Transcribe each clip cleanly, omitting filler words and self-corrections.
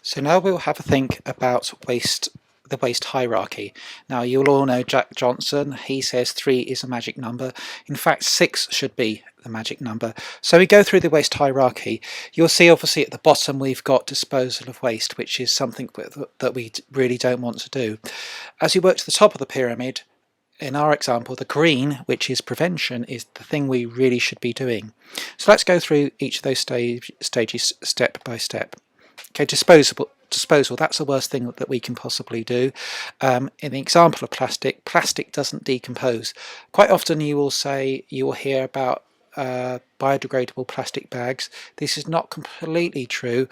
So now we'll have a think about the waste hierarchy. Now you'll all know Jack Johnson. He says 3 is a magic number. In fact, 6 should be the magic number. So we go through the waste hierarchy. You'll see obviously at the bottom we've got disposal of waste, which is something that we really don't want to do. As you work to the top of the pyramid, in our example, the green, which is prevention, is the thing we really should be doing. So let's go through each of those stages step by step. Okay, disposal, that's the worst thing that we can possibly do. In the example of plastic doesn't decompose. Quite often you will hear about biodegradable plastic bags. This is not completely true.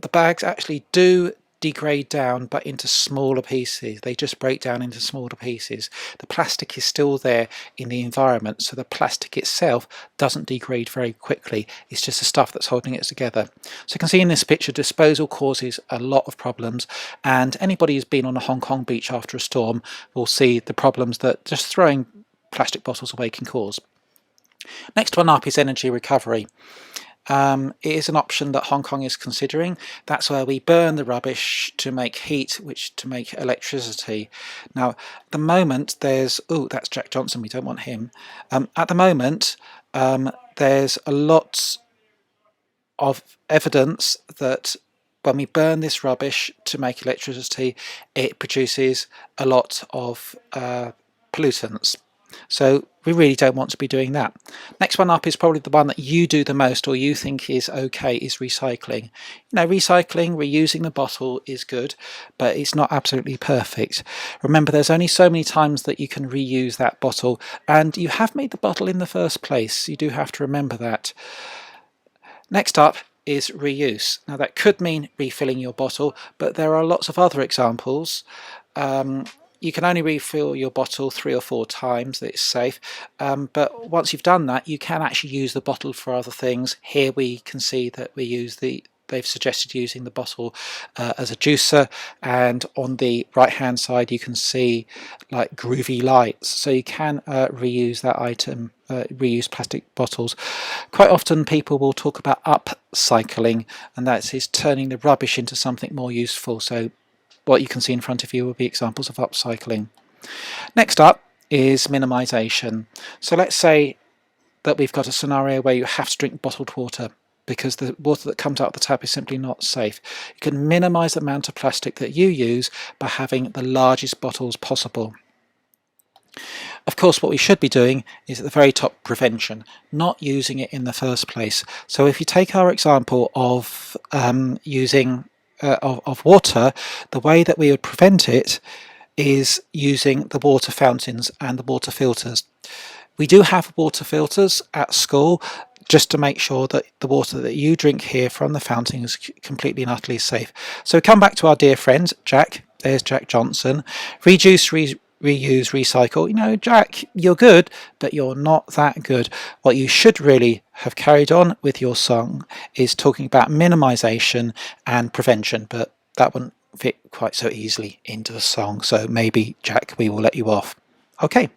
The bags actually do degrade down, but into smaller pieces. They just break down into smaller pieces. The plastic is still there in the environment, so the plastic itself doesn't degrade very quickly. It's just the stuff that's holding it together. So you can see in this picture, disposal causes a lot of problems, and anybody who's been on a Hong Kong beach after a storm will see the problems that just throwing plastic bottles away can cause. Next one up is energy recovery. It is an option that Hong Kong is considering. That's where we burn the rubbish to make heat, which to make electricity. Now, at the moment, there's that's Jack Johnson. We don't want him. At the moment, there's a lot of evidence that when we burn this rubbish to make electricity, it produces a lot of pollutants. So we really don't want to be doing that. Next one up is probably the one that you do the most, or you think is okay, is recycling. You know, recycling, reusing the bottle is good, but it's not absolutely perfect. Remember, there's only so many times that you can reuse that bottle, and you have made the bottle in the first place. You do have to remember that. Next up is reuse. Now that could mean refilling your bottle, but there are lots of other examples. You can only refill your bottle 3 or 4 times, that it's safe, but once you've done that you can actually use the bottle for other things. Here we can see that they've suggested using the bottle as a juicer, and on the right hand side you can see like groovy lights, so you can reuse that item, reuse plastic bottles. Quite often people will talk about upcycling, and that is turning the rubbish into something more useful. So what you can see in front of you will be examples of upcycling. Next up is minimization. So let's say that we've got a scenario where you have to drink bottled water because the water that comes out of the tap is simply not safe. You can minimize the amount of plastic that you use by having the largest bottles possible. Of course, what we should be doing is at the very top, prevention, not using it in the first place. So if you take our example of using of water, the way that we would prevent it is using the water fountains and the water filters. We do have water filters at school just to make sure that the water that you drink here from the fountain is completely and utterly safe. So we come back to our dear friend Jack. There's Jack Johnson. Reduce, reuse, recycle. You know, Jack, you're good, but you're not that good. What you should really have carried on with your song is talking about minimization and prevention, but that wouldn't fit quite so easily into the song. So maybe, Jack, we will let you off. Okay.